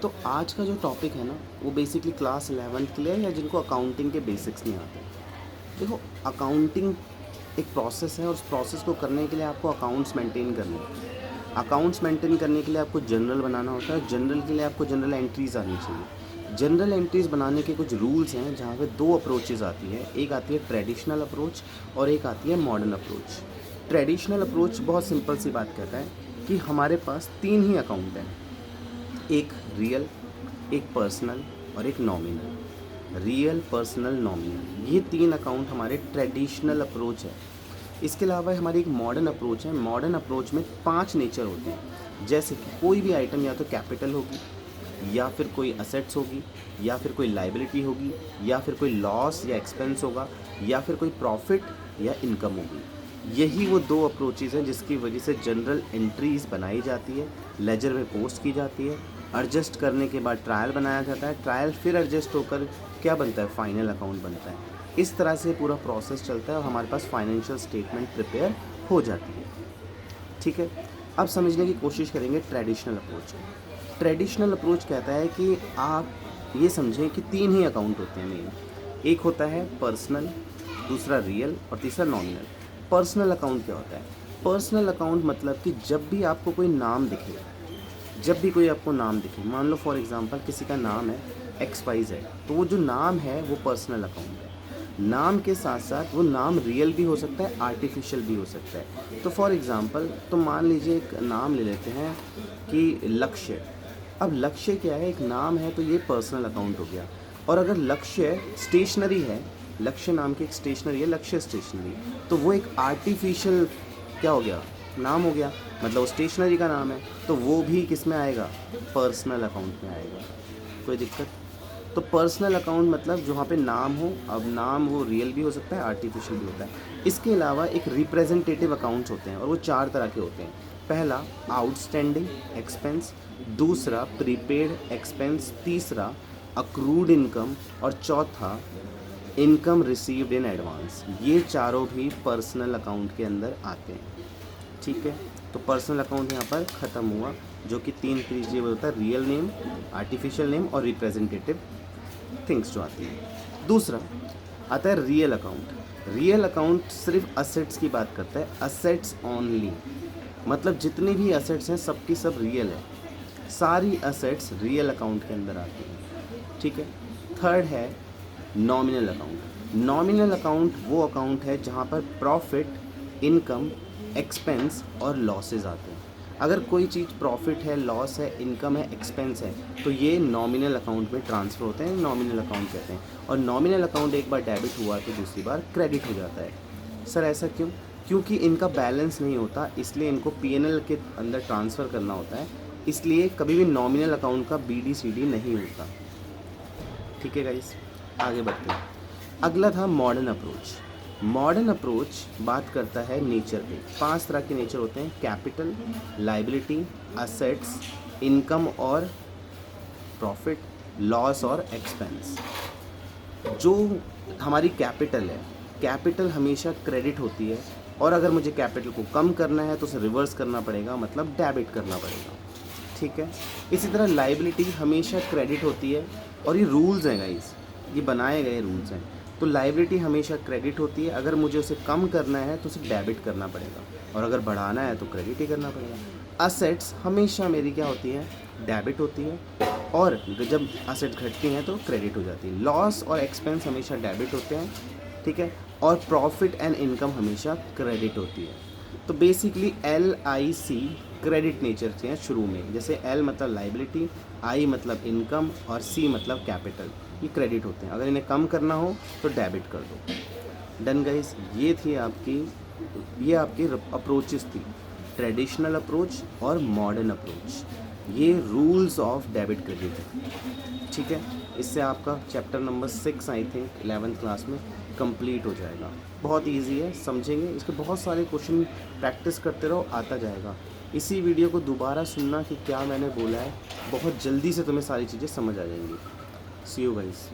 तो आज का जो टॉपिक है ना, वो बेसिकली क्लास 11th के लिए है या जिनको अकाउंटिंग के बेसिक्स नहीं आते। देखो, अकाउंटिंग एक प्रोसेस है और उस प्रोसेस को करने के लिए आपको अकाउंट्स मेंटेन करने हैं। अकाउंट्स मेंटेन करने के लिए आपको जनरल बनाना होता है। जनरल के लिए आपको जनरल एंट्रीज आनी चाहिए। जनरल एंट्रीज बनाने के कुछ रूल्स हैं, जहाँ पे दो अप्रोचेज़ आती है। एक आती है ट्रेडिशनल अप्रोच और एक आती है मॉडर्न अप्रोच। ट्रेडिशनल अप्रोच बहुत सिंपल सी बात कहता है कि हमारे पास तीन ही अकाउंट हैं, एक रियल, एक पर्सनल और एक नॉमिनल। रियल, पर्सनल, नॉमिनल, ये तीन अकाउंट हमारे ट्रेडिशनल अप्रोच है। इसके अलावा हमारी एक मॉडर्न अप्रोच है। मॉडर्न अप्रोच में 5 नेचर होते हैं, जैसे कि कोई भी आइटम या तो कैपिटल होगी, या फिर कोई असेट्स होगी, या फिर कोई लाइबिलिटी होगी, या फिर कोई लॉस या एक्सपेंस होगा, या फिर कोई प्रॉफिट या इनकम होगी। यही वो दो अप्रोचेज़ हैं जिसकी वजह से जनरल एंट्रीज बनाई जाती है, लेजर में पोस्ट की जाती है, एडजस्ट करने के बाद ट्रायल बनाया जाता है, ट्रायल फिर एडजस्ट होकर क्या बनता है, फाइनल अकाउंट बनता है। इस तरह से पूरा प्रोसेस चलता है और हमारे पास फाइनेंशियल स्टेटमेंट प्रिपेयर हो जाती है। ठीक है, अब समझने की कोशिश करेंगे ट्रेडिशनल अप्रोच को। ट्रेडिशनल अप्रोच कहता है कि आप ये समझें कि तीन ही अकाउंट होते हैं मेन। एक होता है पर्सनल, दूसरा रियल और तीसरा नॉमिनल। पर्सनल अकाउंट क्या होता है? पर्सनल अकाउंट मतलब कि जब भी आपको कोई नाम दिखे, जब भी कोई आपको नाम दिखे, मान लो फॉर एग्जांपल किसी का नाम है XYZ, तो वो जो नाम है वो पर्सनल अकाउंट है। नाम के साथ साथ वो नाम रियल भी हो सकता है, आर्टिफिशियल भी हो सकता है। तो फॉर एग्जांपल तो मान लीजिए एक नाम ले लेते हैं कि लक्ष्य। अब लक्ष्य क्या है, एक नाम है, तो ये पर्सनल अकाउंट हो गया। और अगर लक्ष्य स्टेशनरी है, लक्ष्य नाम की एक स्टेशनरी है, लक्ष्य स्टेशनरी, तो वो एक आर्टिफिशियल क्या हो गया, नाम हो गया, मतलब वो स्टेशनरी का नाम है, तो वो भी किस में आएगा, पर्सनल अकाउंट में आएगा। कोई दिक्कत? तो पर्सनल अकाउंट मतलब जहाँ पे नाम हो, अब नाम वो रियल भी हो सकता है, आर्टिफिशियल भी होता है। इसके अलावा एक रिप्रेजेंटेटिव अकाउंट्स होते हैं और वो 4 तरह के होते हैं। पहला आउटस्टैंडिंग एक्सपेंस, दूसरा प्रीपेड एक्सपेंस, तीसरा अक्रूड इनकम और चौथा इनकम रिसीव्ड इन एडवांस। ये चारों भी पर्सनल अकाउंट के अंदर आते हैं। ठीक है, तो पर्सनल अकाउंट यहाँ पर ख़त्म हुआ, जो कि 3 चीज़ें होता है, रियल नेम, आर्टिफिशियल नेम और रिप्रेजेंटेटिव थिंग्स जो आती हैं। दूसरा आता है रियल अकाउंट। रियल अकाउंट सिर्फ असेट्स की बात करता है, असेट्स ओनली, मतलब जितनी भी असेट्स हैं सबकी सब रियल है, सारी असेट्स रियल अकाउंट के अंदर आती हैं। ठीक है। थर्ड है नॉमिनल अकाउंट। नॉमिनल अकाउंट वो अकाउंट है जहाँ पर प्रॉफिट, इनकम, एक्सपेंस और लॉसेज आते हैं। अगर कोई चीज़ प्रॉफिट है, लॉस है, इनकम है, एक्सपेंस है, तो ये नॉमिनल अकाउंट में ट्रांसफ़र होते हैं, नॉमिनल अकाउंट कहते हैं। और नॉमिनल अकाउंट एक बार डेबिट हुआ तो दूसरी बार क्रेडिट हो जाता है। सर ऐसा क्यों? क्योंकि इनका बैलेंस नहीं होता, इसलिए इनको PNL के अंदर ट्रांसफ़र करना होता है, इसलिए कभी भी नॉमिनल अकाउंट का BD-CD नहीं होता। ठीक है गाइस, आगे बढ़ते हैं। अगला था मॉडर्न अप्रोच। मॉडर्न अप्रोच बात करता है नेचर पे। 5 तरह के नेचर होते हैं, कैपिटल, लाइबिलिटी, असेट्स, इनकम और प्रॉफिट, लॉस और एक्सपेंस। जो हमारी कैपिटल है, कैपिटल हमेशा क्रेडिट होती है, और अगर मुझे कैपिटल को कम करना है तो उसे रिवर्स करना पड़ेगा, मतलब डेबिट करना पड़ेगा। ठीक है। इसी तरह लाइबिलिटी हमेशा क्रेडिट होती है, और ये रूल्स हैं गाइस, ये बनाए गए रूल्स हैं। तो लाइबिलिटी हमेशा क्रेडिट होती है, अगर मुझे उसे कम करना है तो उसे डेबिट करना पड़ेगा, और अगर बढ़ाना है तो क्रेडिट ही करना पड़ेगा। असेट्स हमेशा मेरी क्या होती है, डेबिट होती है, और जब असेट घटती हैं तो क्रेडिट हो जाती है। लॉस और एक्सपेंस हमेशा डेबिट होते हैं। ठीक है। और प्रॉफिट एंड इनकम हमेशा क्रेडिट होती है। तो बेसिकली LIC क्रेडिट नेचर के हैं शुरू में, जैसे L मतलब लाइबिलिटी, I मतलब इनकम और C मतलब कैपिटल, ये क्रेडिट होते हैं। अगर इन्हें कम करना हो तो डेबिट कर दो। डन गाइस, ये आपकी अप्रोचेस थी, ट्रेडिशनल अप्रोच और मॉडर्न अप्रोच। ये रूल्स ऑफ डेबिट क्रेडिट है। ठीक है, इससे आपका chapter number 6 I think 11th class में कंप्लीट हो जाएगा। बहुत इजी है, समझेंगे, इसके बहुत सारे क्वेश्चन प्रैक्टिस करते रहो, आता जाएगा। इसी वीडियो को दोबारा सुनना कि क्या मैंने बोला है, बहुत जल्दी से तुम्हें सारी चीज़ें समझ आ जाएंगी। सी यू गाइस।